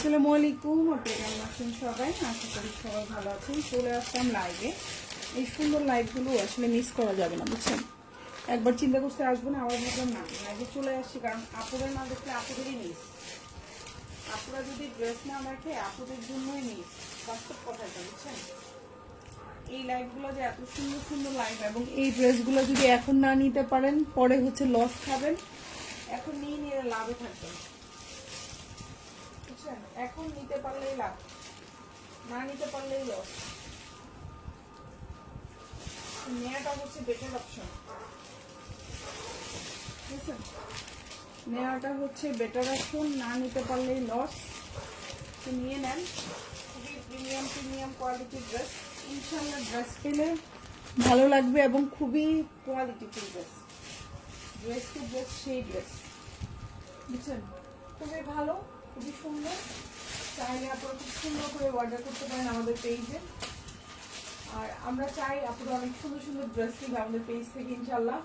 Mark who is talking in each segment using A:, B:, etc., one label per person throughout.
A: আসসালামু আলাইকুম, আপনারা কেমন আছেন সবাই? আশা করি সবাই ভালো আছেন। চলে আসলাম লাইভে। এই সুন্দর লাইভগুলো আসলে মিস করা যাবে না, বুঝছেন? একবার চিন্তা করতে আসবো না, আবার ভাবলাম না লাইভে চলে আসছি, কারণ আপুদের না দেখলে আপুদেরই মিস। আপুরা যদি ড্রেস না দেখে আপুদের জন্যই মিস, বাস্তব কথাটা, বুঝছেন? এই লাইভগুলো যে এত সুন্দর সুন্দর লাইভ, এবং এই ড্রেসগুলো যদি এখন না নিতে পারেন পরে হচ্ছে লস খাবেন। এখন নিয়ে নিয়ে লাভে থাকবেন, বুঝছেন? এখন নিতে পারলেই লাভ, না নিতে পারলেই লস। নেওয়াটা হচ্ছে বেটার অপশন, বুঝছেন? নেওয়াটা হচ্ছে বেটার অপশন, না নিতে পারলেই লস। তো নিয়ে নেন, খুবই প্রিমিয়াম কোয়ালিটির ড্রেস। ইনশাল্লাহ ড্রেস পেলে ভালো লাগবে এবং খুবই কোয়ালিটিফুল ড্রেস। ড্রেস টু ড্রেস সেই ড্রেস, বুঝছেন? খুবই ভালো, খুবই সুন্দর। চাইলে আপনারা খুব সুন্দর করে অর্ডার করতে পারেন আমাদের পেজে। আর আমরা চাই আপনারা অনেক সুন্দর সুন্দর ড্রেস কিনবে আমাদের পেজ থেকে, ইনশাল্লাহ।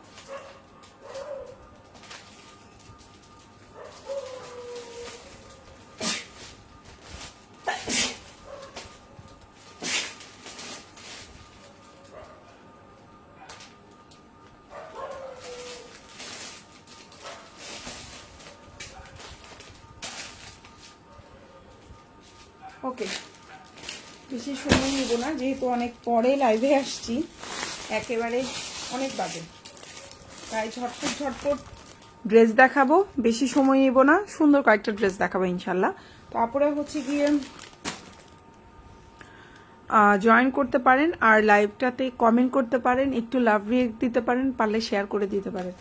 A: ওকে, বেশি সময় নিব না, যেহেতু অনেক পরে লাইভে আসছি, একেবারে অনেক বাজে, তাই ঝটপট ড্রেস দেখাবো। বেশি সময় নিব না, সুন্দর কয়েকটা ড্রেস দেখাবো ইনশাল্লাহ। তো আপনারা হচ্ছে গিয়ে জয়েন করতে পারেন, আর লাইভটাতে কমেন্ট করতে পারেন, একটু লাভ রিয়েক্ট দিতে পারেন, পারলে শেয়ার করে দিতে পারেন।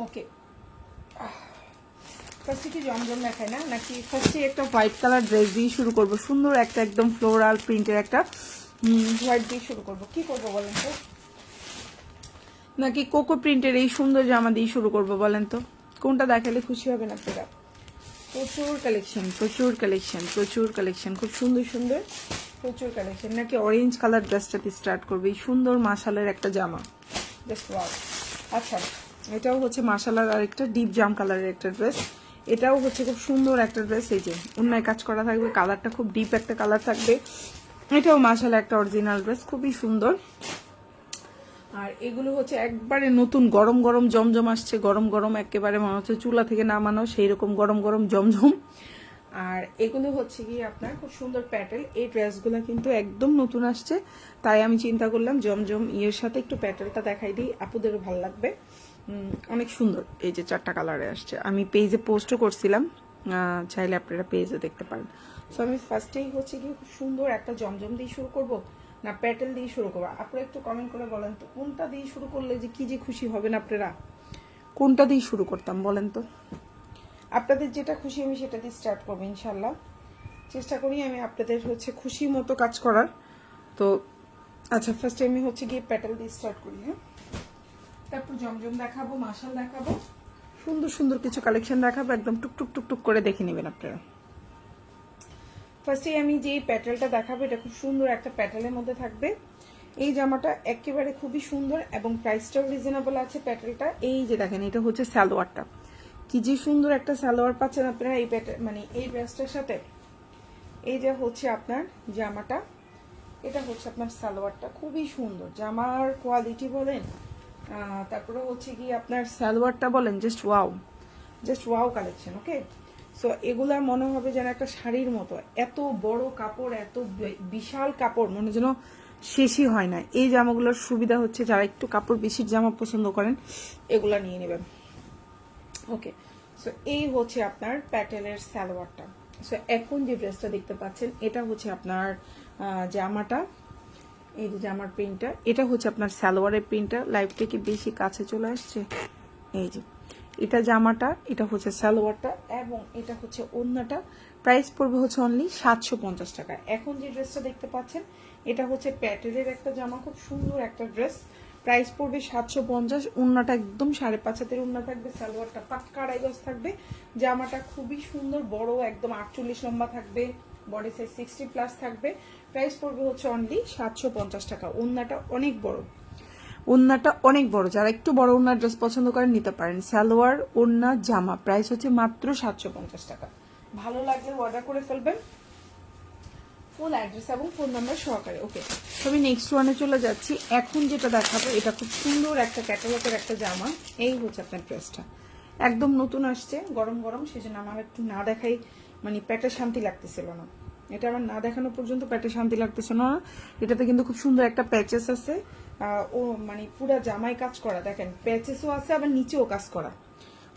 A: ওকে, ফার্স্টে কি জমজম দেখায় না, নাকি ফার্স্টে একটা হোয়াইট কালার ড্রেস দিয়ে শুরু করব? সুন্দর একটা একদম ফ্লোরাল প্রিন্টের একটা হোয়াইট দিয়ে শুরু করব। কি করব বলেন তো? নাকি কোকো প্রিন্টের এই সুন্দর জামা দিয়ে শুরু করব বলেন তো? কোনটা দেখালে খুশি হবেন আপনারা? প্রচুর কালেকশন, খুব সুন্দর সুন্দর প্রচুর কালেকশন। নাকি অরেঞ্জ কালার ড্রেসটাতে স্টার্ট করবে? এই সুন্দর মাশালের একটা জামা, জাস্ট ওয়াও। আচ্ছা, এটাও হচ্ছে মাশালার আর একটা ডিপ জাম কালারের একটা ড্রেস। এটাও হচ্ছে খুব সুন্দর একটা ড্রেস। এই যে অন্যায় কাজ করা থাকবে, কালারটা খুব ডিপ একটা কালার থাকবে। এটাও মাশালা একটা অরিজিনাল ড্রেস, খুবই সুন্দর। আর এগুলো হচ্ছে একবারে নতুন গরম গরম জমজম আসছে, গরম গরম একেবারে মনে হচ্ছে চুলা থেকে নামানো, সেই রকম গরম গরম জমজম। আর এগুলো হচ্ছে গিয়ে আপনার খুব সুন্দর প্যাটেল। এই ড্রেসগুলো কিন্তু একদম নতুন আসছে, তাই আমি চিন্তা করলাম জমজম ইয়ের সাথে একটু প্যাটেলটা দেখাই দিই, আপুদেরও ভালো লাগবে। অনেক সুন্দর। এই যে 4টা কালারে আসছে, আমি পেজে পোস্টও করছিলাম, চাইলে আপনারা পেজে দেখতে পারেন। সো আমি ফার্স্টেই হচ্ছে গিয়ে খুব সুন্দর একটা জমজম দিয়ে শুরু করব, না প্যাটেল দিয়ে শুরু করবো? আপনারা একটু কমেন্ট করে বলেন তো, কোনটা দিয়ে শুরু করলে যে কি যে খুশি হবেন আপনারা? কোনটা দিয়ে শুরু করতাম বলেন তো? আপনাদের যেটা খুশি আমি সেটা দিয়ে স্টার্ট করবো ইনশাল্লাহ। চেষ্টা করি আমি আপনাদের হচ্ছে খুশি মতো কাজ করার। তো আচ্ছা, ফার্স্টে আমি হচ্ছে গিয়ে প্যাটেল দিয়ে স্টার্ট করি। হ্যাঁ, তারপর জমজম দেখাবো, মাশাল দেখাবো, সুন্দর সুন্দর কিছু কালেকশন দেখাবো, একদম টুকটুক টুকটুক করে দেখে নেবেন আপনারা। ফার্স্টে আমি যে প্যাটেলটা দেখাবো, এটা খুব সুন্দর একটা প্যাটেলের মধ্যে থাকবে। এই জামাটা একেবারে খুবই সুন্দর এবং প্রাইসটাও রিজনেবল আছে। প্যাটেলটা এই যে দেখেন, এটা হচ্ছে সালোয়ারটা, কি যে সুন্দর একটা সালোয়ার পাচ্ছেন আপনারা এই প্যাটেল, মানে এই ড্রেসটার সাথে। এই যে হচ্ছে আপনার জামাটা, এটা হচ্ছে আপনার সালোয়ারটা, খুবই সুন্দর। জামার কোয়ালিটি বলেন, তারপরে হচ্ছে কি আপনার সালোয়ারটা বলেন, জাস্ট ওয়াও কালেকশন। ওকে, সো এগুলা মনে হবে যেন একটা শাড়ির মতো, এত বড় কাপড়, এত বিশাল কাপড়, মনে যেন শেষই হয় না। এই জামাগুলোর সুবিধা হচ্ছে যারা একটু কাপড় বেশির জামা পছন্দ করেন, এগুলা নিয়ে নেবেন। ওকে, সো এই হচ্ছে আপনার প্যাটেলের সালোয়ারটা। সো এখন যে ড্রেসটা দেখতে পাচ্ছেন, এটা হচ্ছে আপনার জামাটা। এই যে জামার প্রিন্টটা, এটা হচ্ছে আপনার সালোয়ারের প্রিন্টটা। লাইভটা কি বেশি কাছে চলে আসছে? এই যে এটা জামাটা, এটা হচ্ছে সালোয়ারটা, এবং এটা হচ্ছে ওড়নাটা। প্রাইস পড়বে হচ্ছে অনলি 750 টাকা। এখন যে ড্রেসটা দেখতে পাচ্ছেন, এটা হচ্ছে প্যাটেলের একটা জামা, খুব সুন্দর একটা ড্রেস। প্রাইস পড়বে 750। ওড়নাটা একদম 5.5 হাতের ওড়না থাকবে, সালোয়ারটা পাক্কা আড়াই গজ থাকবে। জামাটা খুবই সুন্দর, বড় একদম 48 লম্বা থাকবে, বডি সাইজ 60+ থাকবে। প্রাইস পড়বে হচ্ছে অনলি 750 টাকা। ওড়নাটা অনেক বড়, ওড়নাটা অনেক বড়, যারা একটু বড় ওড়নার ড্রেস পছন্দ করেন নিতে পারেন। সালোয়ার, ওড়না, জামা প্রাইস হচ্ছে মাত্র 750 টাকা। ভালো লাগলে অর্ডার করে ফেলবেন ফুল অ্যাড্রেস এবং ফোন নাম্বার সহকারে। ওকে, তো আমি নেক্সট ওয়ানে চলে যাচ্ছি। এখন যেটা দেখাবো এটা খুব সুন্দর একটা ক্যাটালগের একটা জামা। এই হচ্ছে আপনার ড্রেসটা, একদম নতুন আসছে, গরম গরম, সেজন্য আমার একটু না দেখাই মানে পেটে শান্তি লাগতেছিল না। এটা আমার না দেখানো পর্যন্ত পেটে শান্তি লাগতেছিল না। এটাতে কিন্তু খুব সুন্দর একটা প্যাচেস আছে, ও মানে পুরা জামায় কাজ করা, দেখেন প্যাচেসও আছে আবার নিচেও কাজ করা,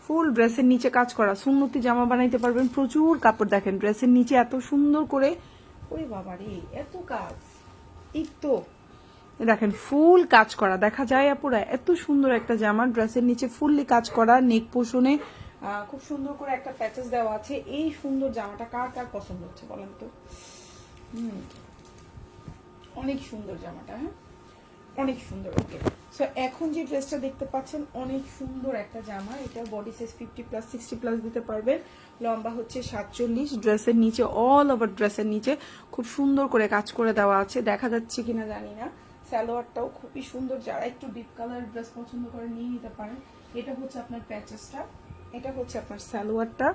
A: ফুল ড্রেসের নিচে কাজ করা। সুন্নতি জামা বানাইতে পারবেন, প্রচুর কাপড়। দেখেন ড্রেসের নিচে এত সুন্দর করে, ওরে বাবা রে এত কাজ, এই তো দেখেন ফুল কাজ করা দেখা যায় আপুরা, এত সুন্দর একটা জামা ড্রেসের নিচে ফুললি কাজ করা, নেক পোষণে খুব সুন্দর করে একটা প্যাচেস দেওয়া আছে। এই সুন্দর জামাটা কার কার পছন্দ হচ্ছে বলেন তো? অনেক সুন্দর জামাটা, হ্যাঁ অনেক সুন্দর। ওকে, সো এখন যে ড্রেসটা দেখতে পাচ্ছেন অনেক সুন্দর একটা জামা, এটা বডি সাইজ 50+, 60+ দিতে পারবেন, লম্বা হচ্ছে 47। ড্রেসের নিচে অল ওভার ড্রেসের নিচে খুব সুন্দর করে কাজ করে দেওয়া আছে, দেখা যাচ্ছে কিনা জানি না। সালোয়ারটাও খুবই সুন্দর, যারা একটু ডিপ কালার ড্রেস পছন্দ করে নিয়ে নিতে পারেন। এটা হচ্ছে আপনার প্যাচেসটা, এটা হচ্ছে আপনার সালোয়ারটা,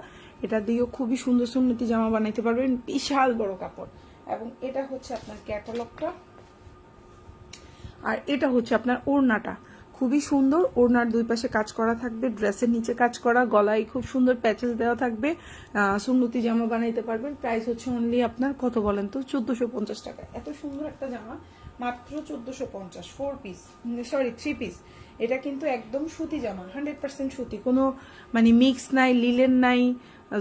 A: এটা দিয়েও খুবই সুন্দর সুন্নতি জামা বানাইতে পারবেন, বিশাল বড় কাপড়। এবং এটা হচ্ছে আপনার ক্যাটালগটা, আর এটা হচ্ছে আপনার ওড়নাটা, খুবই সুন্দর। ওড়নার দুই পাশে কাজ করা থাকবে, ড্রেসের নিচে কাজ করা, গলায় খুব সুন্দর প্যাচেস দেওয়া থাকবে, সুন্নতি জামা বানাইতে পারবেন। প্রাইস হচ্ছে অনলি আপনার কত বলেন তো? 1450 টাকা। এত সুন্দর একটা জামা মাত্র 1450, 4 পিস, সরি 3 পিস। এটা কিন্তু একদম সুতি জামা, 100% সুতি, কোনো মানে মিক্স নাই, লিলেন নাই,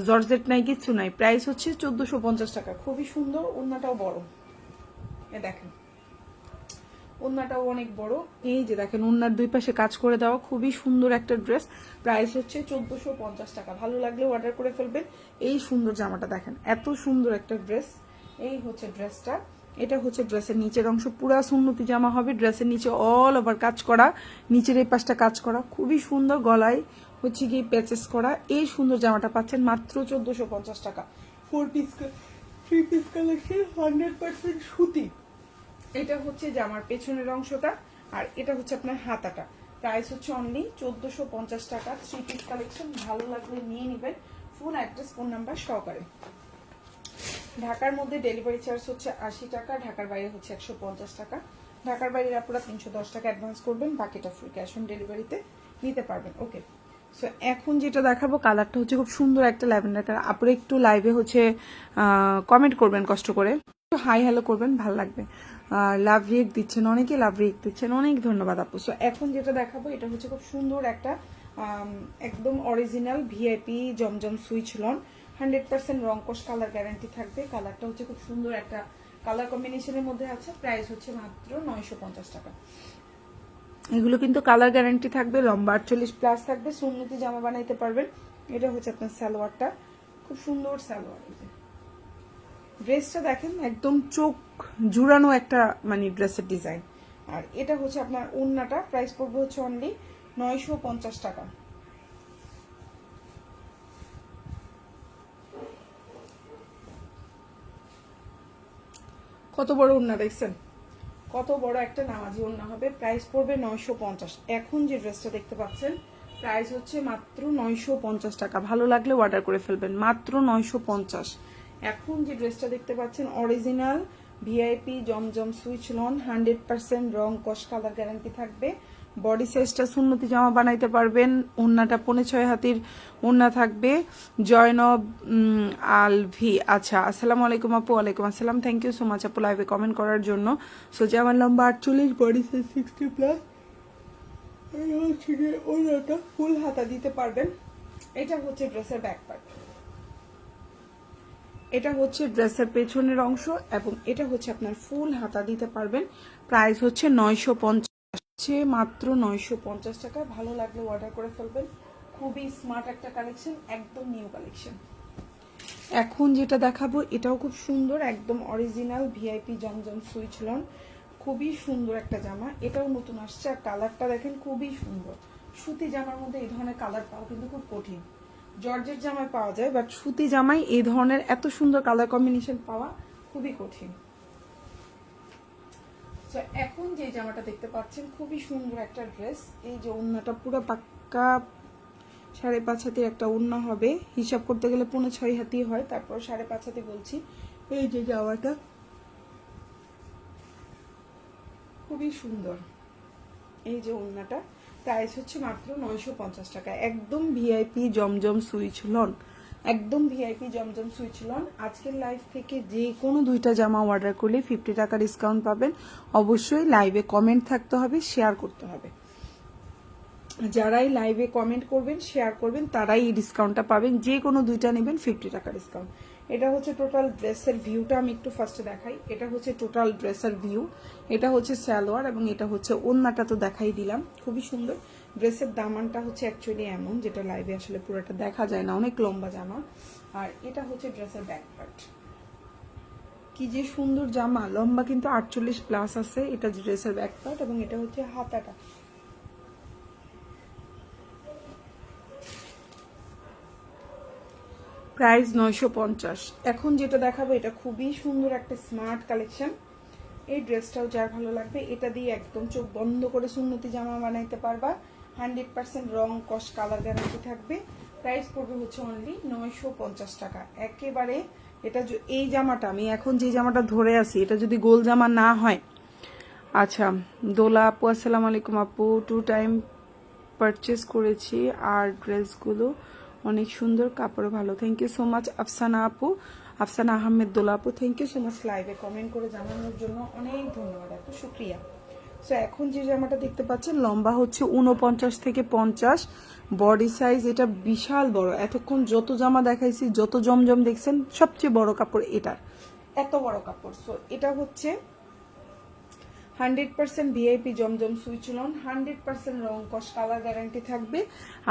A: জর্জেট নাই, কিচ্ছু নাই। প্রাইস হচ্ছে 1450 টাকা, খুবই সুন্দর। ওড়নাটাও বড়, এ দেখেন ওড়নাটাও অনেক বড়, এই যে দেখেন ওড়নার দুই পাশে কাজ করে দেওয়া, খুবই সুন্দর একটা ড্রেস। প্রাইস হচ্ছে 1450 টাকা। ভালো লাগলে অর্ডার করে ফেলবেন। এই সুন্দর জামাটা দেখেন, এত সুন্দর একটা ড্রেস। এই হচ্ছে ড্রেসটা, এটা হচ্ছে ড্রেসের নিচের অংশ, পুরা সুন্নতি জামা হবে, ড্রেসের নিচে অল ওভার কাজ করা, নিচের এই পাশটা কাজ করা, খুবই সুন্দর। গলায় হচ্ছে গিয়ে প্যাচেস করা। এই সুন্দর জামাটা পাচ্ছেন মাত্র 1450 টাকা। 4 পিস 3 পিস কালেকশন, 100% সুতি। এটা হচ্ছে জামার পেছনের অংশটা, আর এটা হচ্ছে আপনার হাতাটা। প্রাইস হচ্ছে অনলি 1450 টাকা, 3 পিস কালেকশন। ভালো লাগলে নিয়ে নেবেন, ফুল অ্যাড্রেস ফোন নাম্বার সহকারে। ঢাকার মধ্যে ডেলিভারি চার্জ হচ্ছে 80 টাকা, ঢাকার বাইরে হচ্ছে 150 টাকা। ঢাকার বাইরে আপনারা 310 টাকা অ্যাডভান্স করবেন, বাকিটা ফ্রি ক্যাশ অন ডেলিভারিতে নিতে পারবেন। ওকে, সো এখন যেটা দেখাবো কালারটা হচ্ছে খুব সুন্দর একটা ল্যাভেন্ডার কালার। আপনারা একটু লাইভে হচ্ছে কমেন্ট করবেন, কষ্ট করে একটু হাই হ্যালো করবেন, ভালো লাগবে। লাভ রিয়েক্ট দিচ্ছেন অনেকে, লাভ রিয়েক্ট দিচ্ছেন, অনেক ধন্যবাদ আপু। সো এখন যেটা দেখাবো এটা হচ্ছে খুব সুন্দর একটা একদম অরিজিনাল ভিআইপি জমজম সুইচ লন, 100% রংকশ কালার গ্যারান্টি থাকবে। কালারটা হচ্ছে খুব সুন্দর একটা কালার কম্বিনেশনের মধ্যে আছে। প্রাইস হচ্ছে মাত্র 950 টাকা। এগুলো কিন্তু কালার গ্যারান্টি থাকবে, লম্বা 48+ থাকবে, সুন্নতি জামা বানাইতে পারবেন। এটা হচ্ছে আপনার সালোয়ারটা, খুব সুন্দর সালোয়ার। ড্রেসটা দেখেন একদম চোখ জুড়ানো একটা মানে ড্রেসের ডিজাইন। আর এটা হচ্ছে আপনার ওড়নাটা, প্রাইস পড়বে হচ্ছে অনলি 950 টাকা। কত বড় ওড়না দেখছেন, কত বড় একটা নামাজি ওড়না হবে। প্রাইস পড়বে 950। এখন যে ড্রেসটা দেখতে পাচ্ছেন প্রাইস হচ্ছে মাত্র 950 টাকা। ভালো লাগলে অর্ডার করে ফেলবেন, মাত্র 950। এখন যে ড্রেসটা দেখতে পাচ্ছেন অরিজিনাল ভিআইপি জমজম সুইচ লন, 100% রং কস কালার গ্যারান্টি থাকবে। বডি সাইজটা সুন্নতি জামা বানাইতে পারবেন। ওড়নাটা 6.5 হাতির ওড়না থাকবে। জয়নব আলভি, আচ্ছা আসসালামু আলাইকুম আপু। ওয়ালাইকুম আসসালাম, থ্যাংক ইউ সো মাচ আপু লাইভে কমেন্ট করার জন্য। সো জামার লম্বা 48, বডি সাইজ 60+। এই হচ্ছে গিয়ে ওড়নাটা, ফুল হাতা দিতে পারবেন। এটা হচ্ছে ড্রেসের ব্যাক পার্ট, এটা হচ্ছে ড্রেসের পেছনের অংশ, এবং এটা হচ্ছে আপনার ফুল হাতা দিতে পারবেন। প্রাইস হচ্ছে 950, মাত্র 950 টাকা। ভালো লাগলে অর্ডার করে ফেলবেন, খুবই স্মার্ট একটা কালেকশন, একদম নিউ কালেকশন। এখন যেটা দেখাবো এটাও খুব সুন্দর, একদম অরিজিনাল ভিআইপি জমজম সুইচ লন, খুবই সুন্দর একটা জামা। এটাও নতুন আসছে, আর কালারটা দেখেন খুবই সুন্দর। সুতি জামার মধ্যে এই ধরনের কালার পাওয়া কিন্তু খুব কঠিন, জর্জের জামায় পাওয়া যায়, বাট সুতি জামায় এই ধরনের এত সুন্দর কালার কম্বিনেশন পাওয়া খুবই কঠিন। তো এখন যে জামাটা দেখতে পাচ্ছেন খুবই সুন্দর একটা ড্রেস, এই যে ওড়নাটা পুরো পাক্কা 5.5 হাতির একটা ওড়না হবে, হিসাব করতে গেলে 5.5 হাতি হয়, তারপর 5.5 হাতি বলছি। এই যে জামাটা খুবই সুন্দর, এই যে ওড়নাটা, প্রাইস হচ্ছে মাত্র 950 টাকা। একদম ভিআইপি জমজম সুইচ লন, একদম ভিআইপি জমজম সুইচ লন। আজকের লাইভ থেকে যে কোনো 2টা জামা অর্ডার করলে 50 টাকা ডিসকাউন্ট পাবেন। অবশ্যই লাইভে কমেন্ট থাকতে হবে, শেয়ার করতে হবে। যারাই লাইভে কমেন্ট করবেন, শেয়ার করবেন, তারাই এই ডিসকাউন্টটা পাবেন। যে কোনো 2টা নেবেন 50 টাকা ডিসকাউন্ট। এটা হচ্ছে টোটাল ড্রেসের ভিউটা, আমি একটু ফার্স্টে দেখাই। এটা হচ্ছে টোটাল ড্রেসের ভিউ, এটা হচ্ছে সালোয়ার এবং এটা হচ্ছে ওড়নাটা তো দেখাই দিলাম, খুবই সুন্দর। ড্রেসের দামানটা হচ্ছে অ্যাকচুয়ালি এমন, যেটা লাইভে আসলে পুরোটা দেখা যায় না, অনেক লম্বা জামা। আর এটা হচ্ছে ড্রেসের ব্যাক পার্ট, কি যে সুন্দর জামা, লম্বা কিন্তু 48 প্লাস আছে। এটা ড্রেসের ব্যাক পার্ট এবং এটা হচ্ছে হাতাটা। প্রাইস 950। এখন যেটা দেখাবো এটা খুবই সুন্দর একটা স্মার্ট কালেকশন। এই ড্রেসটাও যার ভালো লাগবে, এটা দিয়ে একদম চোখ বন্ধ করে সুন্নতি জামা বানাইতে পারবা। 100% রং কস কালার গ্যারান্টি থাকবে। প্রাইস পড়বে হচ্ছে অনলি 950 টাকা একেবারে। এটা এই জামাটা আমি এখন যে জামাটা ধরে আছি, এটা যদি গোল জামা না হয়। আচ্ছা, দোলা আপু আসসালামু আলাইকুম আপু, 2 টাইম পারচেস করেছি আর ড্রেসগুলো অনেক সুন্দর, কাপড় ভালো, thank you so much. Afsana আপু, আফসানা আহমেদ দোলা আপু, থ্যাংক ইউ সো মাচ লাইভে কমেন্ট করে জানানোর জন্য, অনেক ধন্যবাদ আপু, শুক্রিয়া। সো এখন যে জামাটা দেখতে পাচ্ছেন, লম্বা হচ্ছে 49 থেকে 50, বডি সাইজ এটা বিশাল বড়। এতক্ষণ যত জামা দেখাইছি, যত জমজম দেখছেন, সবচেয়ে বড় কাপড় এটার, এত বড় কাপড়। সো এটা হচ্ছে 100% ভিআইপি জমজম সুইচ লন, 100% রং কস কালার গ্যারান্টি থাকবে।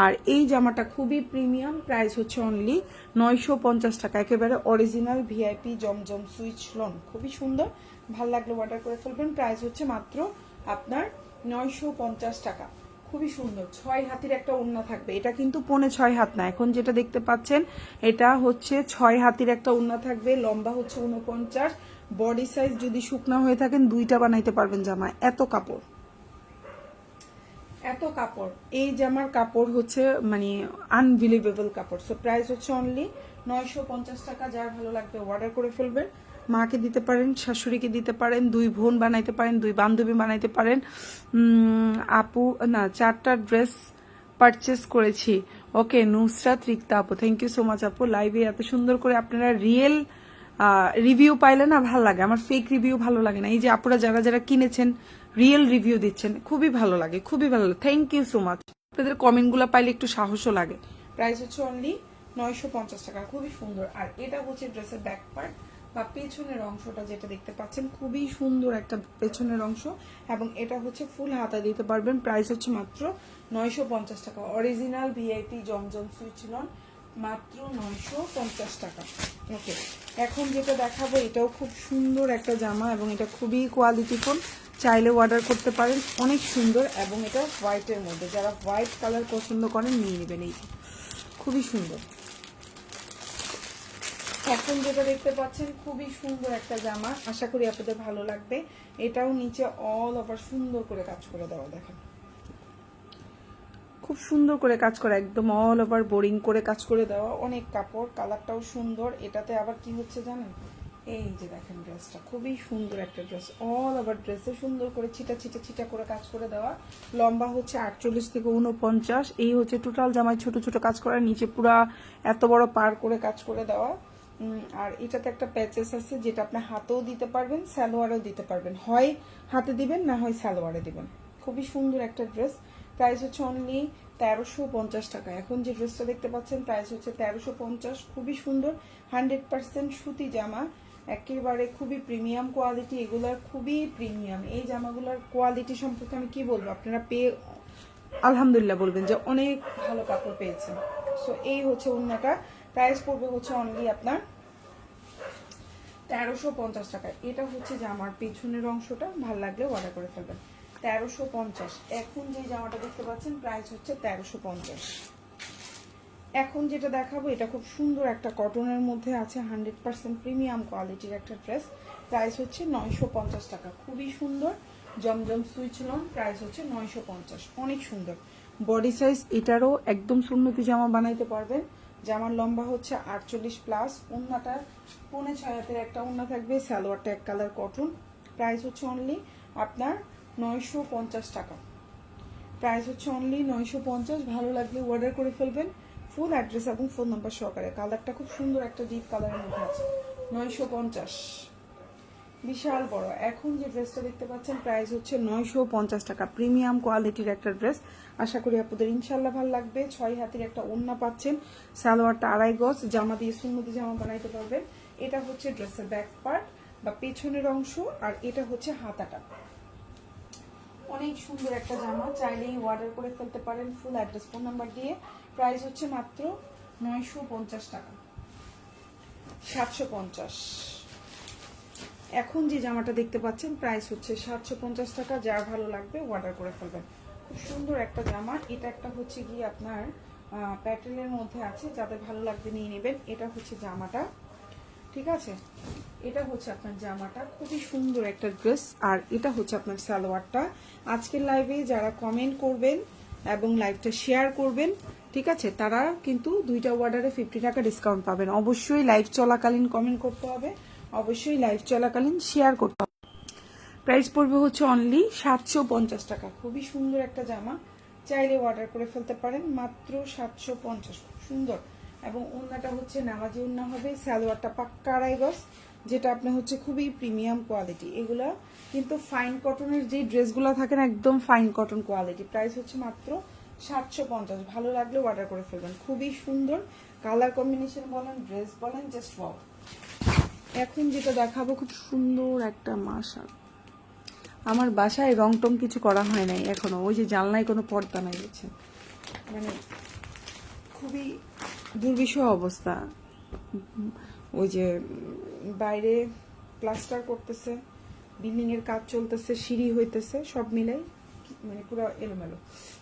A: আর এই জামাটা খুবই প্রিমিয়াম, প্রাইস হচ্ছে অনলি 950 টাকা, একেবারে অরিজিনাল ভিআইপি জমজম সুইচ লন, খুবই সুন্দর। ভাল লাগলে অর্ডার করে ফেলবেন। প্রাইস হচ্ছে মাত্র আপনার 950 টাকা, খুবই সুন্দর। 6 হাতির একটা ওড়না থাকবে, এটা কিন্তু 6.5 হাত না, এখন যেটা দেখতে পাচ্ছেন এটা হচ্ছে 6 হাতির একটা ওড়না থাকবে। লম্বা হচ্ছে 49, বডি সাইজ যদি শুকনা হয়ে থাকেন 2টা বানাইতে পারবেন জামা, এত কাপড়, এত কাপড়। এই জামার কাপড় হচ্ছে মানে আনবিলিভেবল কাপড়। সো প্রাইস হচ্ছে অনলি 950 টাকা। যার ভালো লাগবে অর্ডার করে ফেলবেন। মাকে দিতে পারেন, শাশুড়িকে দিতে পারেন, 2 বোন বানাইতে পারেন, 2 বান্ধবী বানাইতে পারেন। আপু না, 4টা ড্রেস পারচেস করেছি। ওকে, নুসরাত রিক্তা আপু, থ্যাংক ইউ সো মাচ আপু। লাইভে এত সুন্দর করে আপনারা রিয়েল রিভিউ পাইলে না ভাল লাগে, আমার ফেক রিভিউ ভালো লাগে না। এই যে আপুরা যারা যারা কিনেছেন রিয়েল রিভিউ দিচ্ছেন, খুবই ভালো লাগে, খুবই ভালো লাগে, থ্যাংক ইউ সো মাচ। আপনাদের কমেন্টগুলো পাইলে একটু সাহসও লাগে। প্রাইস হচ্ছে অনলি 950 টাকা, খুবই সুন্দর। আর এটা হচ্ছে ড্রেসের ব্যাক পার্ট বা পেছনের অংশটা, যেটা দেখতে পাচ্ছেন খুবই সুন্দর একটা পেছনের অংশ, এবং এটা হচ্ছে ফুল হাতা দিতে পারবেন। প্রাইস হচ্ছে মাত্র 950 টাকা, অরিজিনাল ভিআইপি জমজম সুইচ লন, মাত্র 950 টাকা। ওকে, এখন যেটা দেখাবো এটাও খুব সুন্দর একটা জামা এবং এটা খুবই কোয়ালিটিফুল, চাইলে অর্ডার করতে পারেন, অনেক সুন্দর। এবং এটা হোয়াইটের মধ্যে, যারা হোয়াইট কালার পছন্দ করেন নিয়ে নেবেন। এই খুবই সুন্দর। এখন যেটা দেখতে পাচ্ছেন খুবই সুন্দর একটা জামা, আশা করি আপনাদের ভালো লাগবে। এটাও নিচে অল ওভার সুন্দর করে কাজ করে দেওয়া, দেখেন খুব সুন্দর করে কাজ করা, একদম অল ওভার বোরিং করে কাজ করে দেওয়া, অনেক কাপড়, কালারটাও সুন্দর। এটাতে আবার কি হচ্ছে জানেন, এই যে দেখেন ড্রেসটা খুবই সুন্দর একটা ড্রেস, অল ওভার ড্রেসে সুন্দর করে ছিটা ছিটা ছিটা করে কাজ করে দেওয়া। লম্বা হচ্ছে 48 থেকে 49, এই হচ্ছে টোটাল জামায় ছোট ছোট কাজ করা, নিচে পুরা এত বড় পার করে কাজ করে দেওয়া। আর এটাতে একটা প্যাচেস আছে, যেটা আপনি হাতেও দিতে পারবেন, সালোয়ারেও দিতে পারবেন, হয় হাতে দিবেন না হয় সালোয়ারে দিবেন। খুবই সুন্দর একটা ড্রেস, প্রাইস হচ্ছে অনলি 1350 টাকা। এখন যে ড্রেসটা দেখতে পাচ্ছেন প্রাইস হচ্ছে 1350, খুবই সুন্দর, 100% সুতি জামা, একেবারে খুবই প্রিমিয়াম কোয়ালিটি, এগুলার খুবই প্রিমিয়াম। এই জামাগুলোর কোয়ালিটি সম্পর্কে আমি কি বলবো, আপনারা পেয়ে আলহামদুলিল্লাহ বলবেন যে অনেক ভালো কাপড় পেয়েছেন। সো এই হচ্ছে ওড়নাটা, প্রাইস পড়বে হচ্ছে অনলি আপনার 1350 টাকা। এটা হচ্ছে জামার পেছনের অংশটা, ভালো লাগলে অর্ডার করে ফেলবেন। 1350। এখন যে জামাটা দেখতে পাচ্ছেন প্রাইস হচ্ছে 1350। এখন যেটা দেখাবো এটা খুব সুন্দর একটা কটনের মধ্যে আছে, 100% প্রিমিয়াম কোয়ালিটির একটা ড্রেস, প্রাইস হচ্ছে 950 টাকা, খুবই সুন্দর, জমজম সুইচ লন, প্রাইস হচ্ছে 950, অনেক সুন্দর। বডি সাইজ এটারও একদম সুন্নতি জামা বানাইতে পারবেন। জামার লম্বা হচ্ছে 48 প্লাস, ওন্নাটা 5.5 হাতের একটা ওন্না থাকবে, সালোয়ারটা এক কালার কটন। প্রাইস হচ্ছে অনলি আপনার 950 টাকা। প্রাইস হচ্ছে অনলি 950। ভালো লাগলে অর্ডার করে ফেলবেন। ফুল অ্যাড্রেস এবং ফোন নাম্বার সহকারে। কালারটা খুব সুন্দর একটা ডিপ কালারের মধ্যে আছে। 950, বিশাল বড়। এখন যে ড্রেসটা দেখতে পাচ্ছেন প্রাইস হচ্ছে 950 টাকা। প্রিমিয়াম কোয়ালিটির একটা ড্রেস। আশা করি আপনাদের ইনশাল্লাহ ভালো লাগবে। 6 হাতের একটা ওড়না পাচ্ছেন, সালোয়ারটা 2.5 গজ, জামা দিয়ে সুন্নতি জামা বানাইতে পারবেন। এটা হচ্ছে ড্রেসের ব্যাক পার্ট বা পেছনের অংশ, আর এটা হচ্ছে হাতাটা। অনেক সুন্দর একটা জামা, চাইলেই অর্ডার করে ফেলতে পারেন ফুল অ্যাড্রেস ফোন নাম্বার দিয়ে। প্রাইস হচ্ছে মাত্র 950 টাকা, 750। এখন যে জামাটা দেখতে পাচ্ছেন প্রাইস হচ্ছে 750 টাকা। যার ভালো লাগবে অর্ডার করে ফেলবেন। খুব সুন্দর একটা জামা। এটা একটা হচ্ছে গিয়ে আপনার প্যাটার্নের মধ্যে আছে, যাদের ভালো লাগবে নিয়ে নেবেন। এটা হচ্ছে জামাটা, ঠিক আছে। এটা হচ্ছে আপনার জামাটা, খুবই সুন্দর একটা ড্রেস। আর এটা হচ্ছে আপনার সালোয়ারটা। আজকের লাইভে যারা কমেন্ট করবেন এবং লাইভটা শেয়ার করবেন, ঠিক আছে, তারা কিন্তু দুইটা অর্ডারে 50 টাকা ডিসকাউন্ট পাবেন। অবশ্যই লাইভ চলাকালীন কমেন্ট করতে হবে, অবশ্যই লাইভ চলাকালীন শেয়ার করতে হবে। প্রাইস পড়বে হচ্ছে অনলি 750 টাকা। খুবই সুন্দর একটা জামা, চাইলে অর্ডার করে ফেলতে পারেন মাত্র 750। সুন্দর। এবং ওড়নাটা হচ্ছে নামাজি ওড়না হবে, সালোয়ারটা পাক্কা 2.5 গজ, যেটা আপনার হচ্ছে খুবই প্রিমিয়াম কোয়ালিটি। এগুলা কিন্তু ফাইন কটনের যে ড্রেসগুলো থাকে না, একদম ফাইন কটন কোয়ালিটি। প্রাইস হচ্ছে মাত্র 750। ভালো লাগলে অর্ডার করে ফেলবেন। খুবই সুন্দর কালার কম্বিনেশন বলেন, ড্রেস বলেন, জাস্ট ওয়াও। এখন যেটা দেখাবো খুব সুন্দর একটা মাশাআল্লাহ। আমার বাসায় রং টং কিছু করা হয় নাই এখনো, ওই যে জানলায় কোনো পর্দা নাই, বুঝছেন, মানে খুবই দুর্বিষহ অবস্থা। ওই যে বাইরে প্লাস্টার করতেছে, বিল্ডিং এর কাজ চলতেছে, সিঁড়ি হইতেছে, সব মিলাই মানে পুরো এলোমেলো।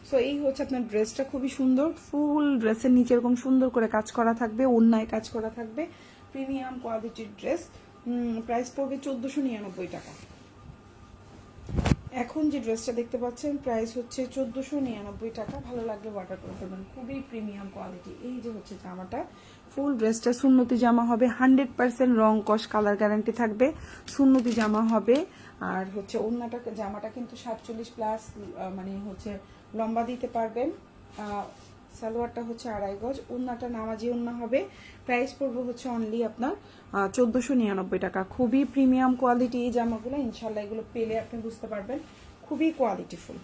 A: সো এই হচ্ছে আপনার ড্রেসটা, খুবই সুন্দর। ফুল ড্রেসের নিচে এরকম সুন্দর করে কাজ করা থাকবে, ওড়নায় কাজ করা থাকবে, প্রিমিয়াম কোয়ালিটির ড্রেস। প্রাইস পড়বে 1499 টাকা। এখন যে ড্রেসটা দেখতে পাচ্ছেন প্রাইস হচ্ছে 1499 টাকা। ভালো লাগলে অর্ডার করে ফেলবেন। খুবই প্রিমিয়াম কোয়ালিটি। এই যে হচ্ছে জামাটা, ফুল ড্রেসটা সুন্নতি জামা হবে, 100% রং কস কালার গ্যারান্টি থাকবে, সুন্নতি জামা হবে। আর হচ্ছে ওড়নাটা, জামাটা কিন্তু 47 প্লাস, মানে হচ্ছে লম্বা দিতে পারবেন। সালোয়ারটা হচ্ছে 2.5 গজ, ওড়নাটা নামাজি ওড়না হবে। প্রাইস পড়বে হচ্ছে অনলি আপনার 1499 টাকা। খুবই প্রিমিয়াম কোয়ালিটি এই জামাগুলো, ইনশাল্লাহ এগুলো পেলে আপনি বুঝতে পারবেন খুবই কোয়ালিটিফুল।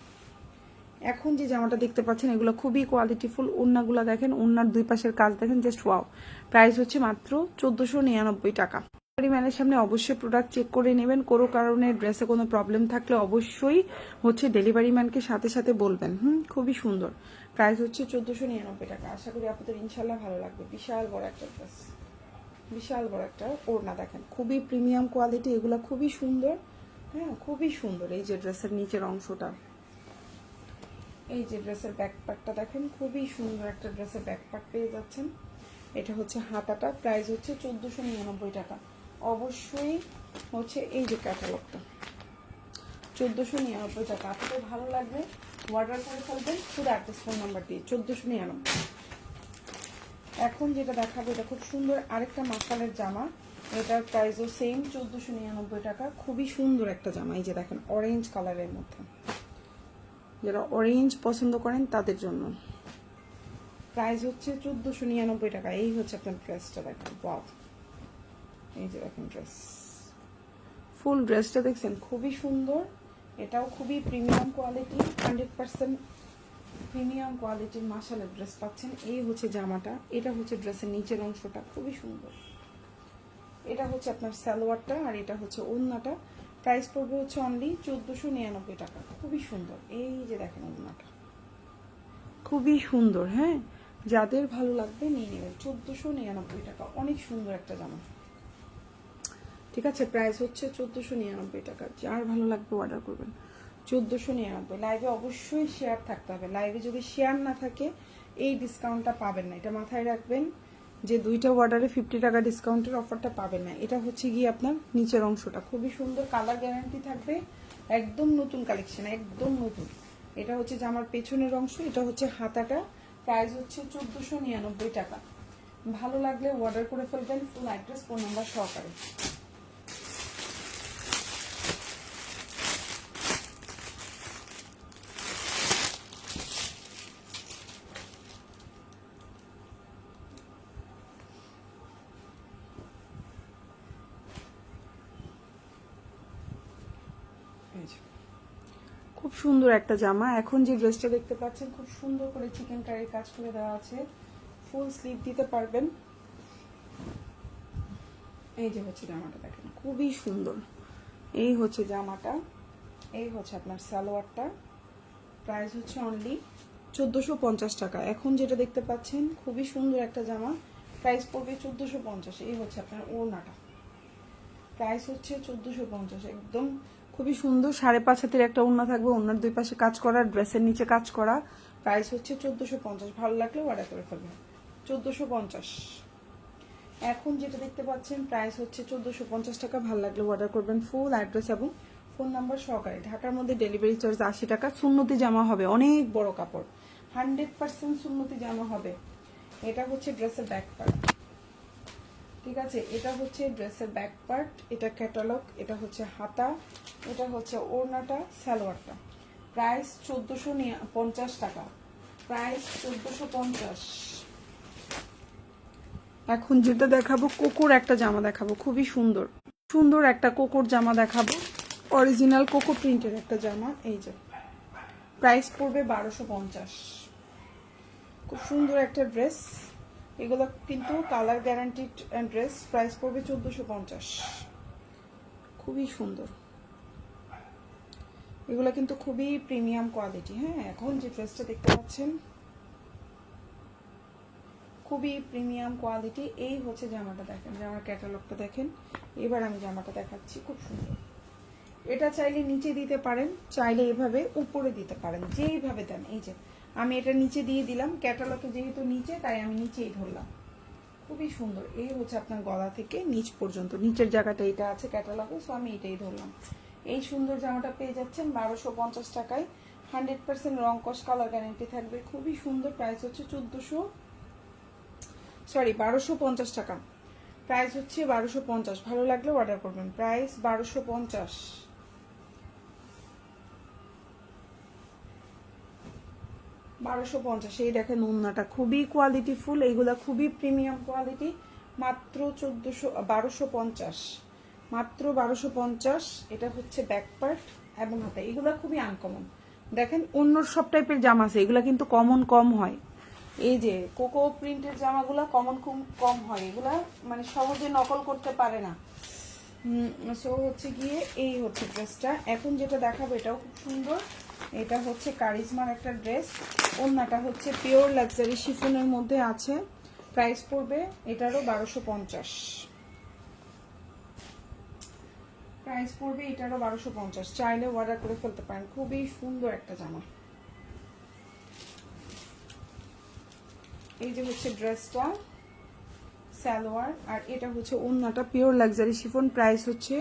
A: এখন যে জামাটা দেখতে পাচ্ছেন এগুলো খুবই কোয়ালিটিফুল। ওড়নাগুলো দেখেন, ওড়নার দুই পাশের কাজ দেখেন, জাস্ট ওয়াও। প্রাইস হচ্ছে মাত্র 1499 টাকা। ডেলিভারি ম্যানের সামনে অবশ্যই প্রোডাক্ট চেক করে নেবেন। কোনো কারণে ড্রেসে কোনো প্রবলেম থাকলে অবশ্যই হচ্ছে ডেলিভারি ম্যানকে সাথে সাথে বলবেন। খুবই সুন্দর। প্রাইস হচ্ছে 1499 টাকা। আশা করি আপনাদের ইনশাল্লাহ ভালো লাগবে। বিশাল বড় একটা ড্রেস, বিশাল বড় একটা ওড়না দেখেন, খুবই প্রিমিয়াম কোয়ালিটি। এগুলো খুবই সুন্দর, হ্যাঁ খুবই সুন্দর। এই যে ড্রেসের নিচের অংশটা, এই যে ড্রেসের ব্যাক পার্টটা দেখেন, খুবই সুন্দর একটা ড্রেসের ব্যাক পার্ট পেয়ে যাচ্ছেন। এটা হচ্ছে হাতাটা। প্রাইস হচ্ছে 1499 টাকা। অবশ্যই হচ্ছে এই যে ক্যাটালগটা 1499 টাকা। আপনাদের ভালো লাগবে অর্ডার করে ফেলবেন শুধু অ্যাড্রেস ফোন নাম্বার দিয়ে। 1499। এখন যেটা দেখাবো এটা খুব সুন্দর আরেকটা মাসালের জামা। এটার প্রাইসও সেম 1499 টাকা। খুবই সুন্দর একটা জামা। এই যে দেখেন অরেঞ্জ কালারের মধ্যে, যারা অরেঞ্জ পছন্দ করেন তাদের জন্য। প্রাইস হচ্ছে 1499 টাকা। এই হচ্ছে আপনার ড্রেসটা দেখেন, ওয়াও। এই যে দেখেন ড্রেস, ফুল ড্রেসটা দেখছেন, খুবই সুন্দর। এটাও খুবই প্রিমিয়াম কোয়ালিটি, 100% প্রিমিয়াম কোয়ালিটির মাশাআল্লাহ ড্রেস পাচ্ছেন। এই হচ্ছে জামাটা, এটা হচ্ছে ড্রেসের নিচের অংশটা, খুবই সুন্দর। এটা হচ্ছে আপনার সালোয়ারটা, আর এটা হচ্ছে ওড়নাটা। প্রাইস পড়বে হচ্ছে অনলি 1499 টাকা। খুবই সুন্দর। এই যে দেখেন ওড়নাটা, খুবই সুন্দর। হ্যাঁ, যাদের ভালো লাগবে নিয়ে নেবেন। 1499 টাকা, অনেক সুন্দর একটা জামা, ঠিক আছে। প্রাইস হচ্ছে 1499 টাকা। যার ভালো লাগবে অর্ডার করবেন। 1499। লাইভে অবশ্যই শেয়ার থাকতে হবে। লাইভে যদি শেয়ার না থাকে এই ডিসকাউন্টটা পাবেন না, এটা মাথায় রাখবেন যে দুইটা অর্ডারে 50 টাকা ডিসকাউন্টের অফারটা পাবেন না। এটা হচ্ছে গিয়ে আপনার নিচের অংশটা, খুবই সুন্দর, কালার গ্যারান্টি থাকবে, একদম নতুন কালেকশন, একদম নতুন। এটা হচ্ছে জামার পেছনের অংশ, এটা হচ্ছে হাতাটা, প্রাইস হচ্ছে 1499 টাকা। ভালো লাগলে অর্ডার করে ফেলবেন, ফুল অ্যাড্রেস ফোন নাম্বার সহকারে। খুব সুন্দর একটা জামা। এখন যে ড্রেসটা দেখতে পাচ্ছেন খুব সুন্দর করে চিকেন কারির কাজ করে দেওয়া আছে, ফুল স্লিভ দিতে পারবেন। এই যে হচ্ছে জামাটা, দেখেন খুবই সুন্দর। এই হচ্ছে জামাটা, এই হচ্ছে আপনার সালোয়ারটা, প্রাইস হচ্ছে অনলি 1450 টাকা। এখন যেটা দেখতে পাচ্ছেন খুবই সুন্দর একটা জামা, প্রাইস পড়বে 1450। এই হচ্ছে আপনার ওড়নাটা, প্রাইস হচ্ছে 1450। একদম খুবই সুন্দর 5.5 হাতের একটা ওড়না থাকবে, ওড়নার দুই পাশে কাজ করা, ড্রেসের নিচে কাজ করা, প্রাইস হচ্ছে 1450। ভালো লাগলে অর্ডার করে ফেলবেন, 1450। এখন যেটা দেখতে পাচ্ছেন প্রাইস হচ্ছে 1450 টাকা। ভালো লাগলে অর্ডার করবেন, ফুল অ্যাড্রেস এবং ফোন নাম্বার সহকারে। ঢাকার মধ্যে ডেলিভারি চার্জ 80 টাকা। সুন্নতি জামা হবে, অনেক বড় কাপড়, 100% সুন্নতি জামা হবে। এটা হচ্ছে ড্রেসের ব্যাক পার্ট, ঠিক আছে, এটা হচ্ছে ড্রেসের ব্যাক পার্ট, এটা ক্যাটালগ, এটা হচ্ছে হাতা, এটা হচ্ছে ওড়নাটা, সালোয়ারটা। প্রাইস 1450 টাকা, প্রাইস 1450। এখন যেটা দেখাবো কোকোর একটা জামা দেখাবো, খুবই সুন্দর সুন্দর একটা কোকোর জামা দেখাবো, অরিজিনাল কোকো প্রিন্টের একটা জামা। এই যে প্রাইস পড়বে 1250। খুব সুন্দর একটা ড্রেস, এগুলো কিন্তু কালার গ্যারান্টিড ড্রেস, প্রাইস পড়বে 1450। খুবই সুন্দর, এগুলো কিন্তু খুবই প্রিমিয়াম কোয়ালিটি। হ্যাঁ, এখন যে ড্রেসটা দেখতে পাচ্ছেন খুবই প্রিমিয়াম কোয়ালিটি। এই হচ্ছে জামাটা, দেখেন জামার ক্যাটালগটা দেখেন। এবার আমি জামাটা দেখাচ্ছি, খুব সুন্দর। এটা চাইলে নিচে দিতে পারেন, চাইলে এভাবে উপরে দিতে পারেন, যেইভাবে দেন। এই যে আমি এটা নিচে দিয়ে দিলাম, ক্যাটালগে যেহেতু নিচে তাই আমি নিচেই ধরলাম। খুবই সুন্দর। এই হচ্ছে আপনার গলা থেকে নিচ পর্যন্ত, নিচের জায়গাটা এটা আছে ক্যাটালগে, সো আমি এটাই ধরলাম। এই সুন্দর জামাটা পেয়ে যাচ্ছেন 1250 টাকায়। 100% রং কস কালার গ্যারান্টি থাকবে, খুবই সুন্দর। প্রাইস হচ্ছে 1250 টাকা। প্রাইস হচ্ছে 1250। ভালো লাগলে অর্ডার করবেন, প্রাইস 1250। 1250। এই দেখেন ওড়নাটা খুবই কোয়ালিটি ফুল, এইগুলা খুবই প্রিমিয়াম কোয়ালিটি, মাত্র 1250, মাত্র 1250। এটা হচ্ছে ব্যাক পার্ট এবং হাতে, এগুলা খুবই আনকমন। দেখেন অন্য সব টাইপের জামা আছে, এগুলা কিন্তু কমন কম হয়। এই যে কোকো প্রিন্টের জামাগুলা কমন খুব কম হয়, এগুলা মানে সহজে নকল করতে পারে না। সো হচ্ছে গিয়ে এই হচ্ছে ড্রেসটা। এখন যেটা দেখাবো এটাও খুব সুন্দর, এটা হচ্ছে কারিজমার একটা ড্রেস, ওড়নাটা হচ্ছে পিওর লাক্সারি শিফনের মধ্যে আছে, প্রাইস পড়বে এটারও 1250। প্রাইস পড়বে এটারও 1250। চাইলে অর্ডার করে ফেলতে পারেন, খুবই সুন্দর একটা জামা। এই যে হচ্ছে ড্রেসটা, সালোয়ার, আর এটা হচ্ছে ওড়নাটা পিওর লাক্সারি শিফন, প্রাইস হচ্ছে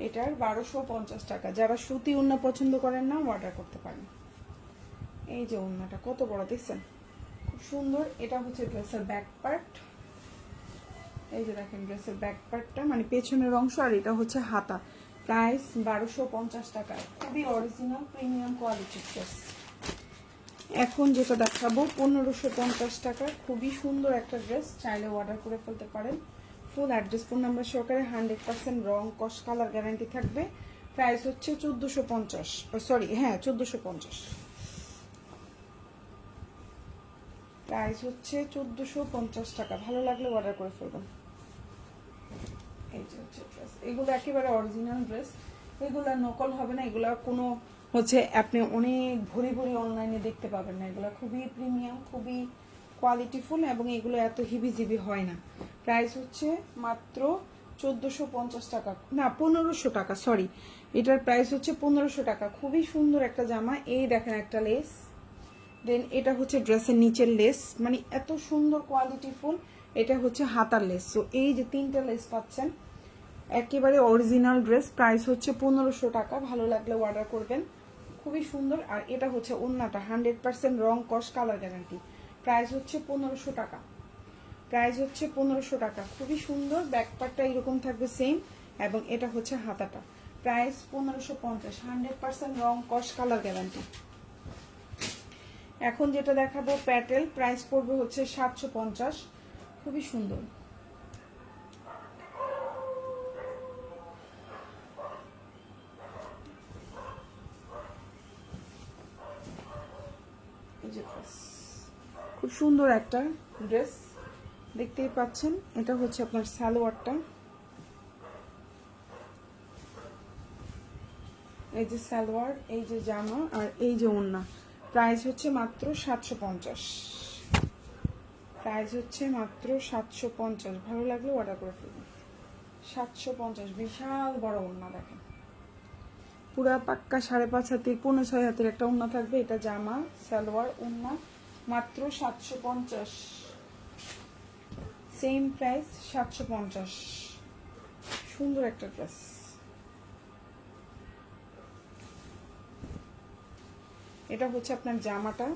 A: এটার 1250 টাকা। যারা সুতি ওড়না পছন্দ করেন না অর্ডার করতে পারেন। এই যে ওড়নাটা কত বড় দেখছেন, খুব সুন্দর। এটা হচ্ছে ড্রেসের ব্যাক পার্ট, এই যে দেখেন ড্রেসের ব্যাক পার্টটা মানে পেছনের অংশ, আর এটা হচ্ছে হাতা। প্রাইস 1250 টাকা, খুবই অরিজিনাল প্রিমিয়াম কোয়ালিটির ড্রেস। এখন যেটা দেখাবো 1550 টাকা, খুবই সুন্দর একটা ড্রেস, চাইলে অর্ডার করে ফেলতে পারেন। ফুল অ্যাড্রেস ফোন নাম্বার সহকারে, 100% রং কস কালার গ্যারান্টি থাকবে। প্রাইস হচ্ছে 1450, সরি হ্যাঁ 1450। প্রাইস হচ্ছে 1450 টাকা। ভালো লাগলে অর্ডার করে ফেলবেন। এই যে হচ্ছে ড্রেস, এগুলো একেবারে অরিজিনাল ড্রেস, এগুলা নকল হবে না, এগুলা কোনো হচ্ছে আপনি অনেক ভরি ভরি অনলাইনে দেখতে পাবেন না, এগুলো খুবই প্রিমিয়াম, খুবই কোয়ালিটিফুল, এবং এগুলো এত হিবিজিবি হয় না। প্রাইস হচ্ছে মাত্র 1450 টাকা, না 1500 টাকা, সরি, এটার প্রাইস হচ্ছে 1500 টাকা। খুবই সুন্দর একটা জামা। এই দেখেন একটা লেস, দেন এটা হচ্ছে ড্রেসের নিচের লেস, মানে এত সুন্দর কোয়ালিটিফুল। এটা হচ্ছে হাতার লেস। সো এই যে 3টা লেস পাচ্ছেন, একেবারে অরিজিনাল ড্রেস। প্রাইস হচ্ছে 1500 টাকা। ভালো লাগলে অর্ডার করবেন, খুবই সুন্দর। আর এটা হচ্ছে ওড়নাটা 100% রং কস কালার গ্যারান্টি। প্রাইস হচ্ছে 1500 টাকা। প্রাইস হচ্ছে 1500 টাকা। খুবই সুন্দর। ব্যাক পার্টটা এরকম থাকবে সেম, এবং এটা হচ্ছে হাতাটা। প্রাইস 1550, 100% রং কস কালার গ্যারান্টি। এখন যেটা দেখাবো প্যাটেল, প্রাইস পড়বে হচ্ছে 750। খুবই সুন্দর। খুব সুন্দর একটা ড্রেস দেখতেই পাচ্ছেন। এটা হচ্ছে আপনার সালোয়ারটা, এই যে সালোয়ার, এই যে জামা, আর এই যে ওড়না। প্রাইস হচ্ছে মাত্র 750। প্রাইস হচ্ছে মাত্র 750। ভালো লাগলে অর্ডার করে ফেলবেন। 750, বিশাল বড় ওড়না দেখেন, পুরা পাক্কা 5.5 হাতের 5.5 হাতের একটা ওড়না থাকবে। এটা জামা, সালোয়ার, ওড়না, মাত্র 750। Same price 750। সুন্দর একটা ড্রেস। এটা হচ্ছে আপনার জামাটা,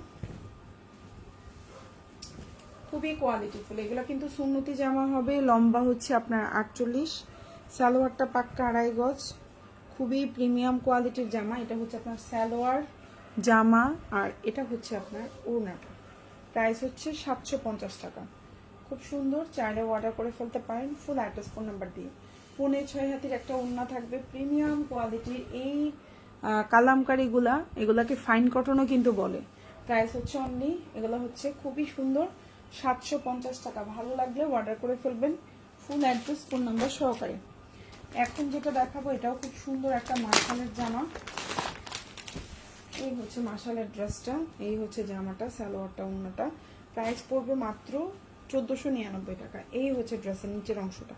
A: খুবই কোয়ালিটিফুল। এগুলো কিন্তু সুন্নতি জামা হবে। লম্বা হচ্ছে আপনার 48, সালোয়ারটা পাক্কা 2.5 গজ। খুবই প্রিমিয়াম কোয়ালিটির জামা। এটা হচ্ছে আপনার সালোয়ার, জামা, আর এটা হচ্ছে আপনার ওড়নাটা। প্রাইস হচ্ছে 750 টাকা। খুব সুন্দর, চাইলে অর্ডার করে ফেলতে পারেন ফুল অ্যাড্রেস ফোন নাম্বার দিয়ে। 5.5 হাতের একটা ওড়না থাকবে, প্রিমিয়াম কোয়ালিটির। এই কালামকারিগুলা, এগুলাকে ফাইন কটনও কিন্তু বলে। প্রাইস হচ্ছে অনলি, এগুলো হচ্ছে খুবই সুন্দর, 750 টাকা। ভালো লাগলে অর্ডার করে ফেলবেন ফুল অ্যাড্রেস ফোন নাম্বার সহকারে। এখন যেটা দেখাবো এটাও খুব সুন্দর একটা মাশালের জামা। এই হচ্ছে মাশালের ড্রেসটা, এই হচ্ছে জামাটা, সালোয়ারটা, ওড়নাটা। প্রাইস পড়বে মাত্র 1499 টাকা। এই হচ্ছে ড্রেসের নিচের অংশটা,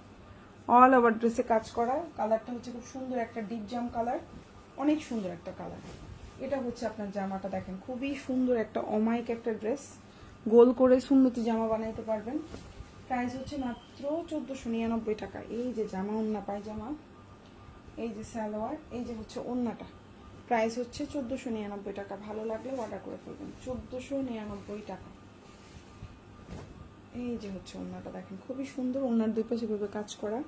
A: অল ওভার ড্রেসে কাজ করা। কালারটা হচ্ছে খুব সুন্দর একটা ডিপ জাম কালার, অনেক সুন্দর একটা কালার। এটা হচ্ছে আপনার জামাটা, দেখেন খুবই সুন্দর একটা অমাইক একটা ড্রেস। গোল করে সুন্নতি জামা বানাইতে পারবেন। প্রাইস হচ্ছে মাত্র 1499 টাকা। এই যে জামা, ওড়না, পায়জামা, এই যে সালোয়ার, এই যে হচ্ছে ওড়নাটা। প্রাইস হচ্ছে 1499 টাকা। ভালো লাগলে অর্ডার করে ফেলবেন। 1499 টাকা। এই যে হচ্ছে ওড়নাটা, দেখেন খুবই সুন্দর। ওড়নার দুই পাশে ভাবে কাজ করা,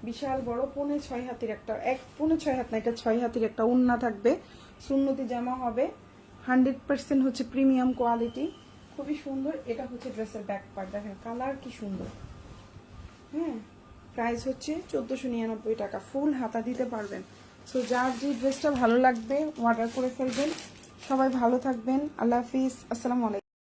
A: বিশাল বড় 5.5 হাতের একটা, 5.5 হাত না, এটা 6 হাতের একটা ওড়না থাকবে। সুন্নতি জামা হবে, 100% হচ্ছে প্রিমিয়াম কোয়ালিটি। খুবই সুন্দর। এটা হচ্ছে ড্রেসের ব্যাক পার্ট, দেখেন কালার কি সুন্দর। হ্যাঁ, প্রাইস হচ্ছে 1499 টাকা। ফুল হাতা দিতে পারবেন। সো যার যে ড্রেসটা ভালো লাগবে অর্ডার করে ফেলবেন। সবাই ভালো থাকবেন। আল্লাহ হাফিজ, আসসালামু আলাইকুম।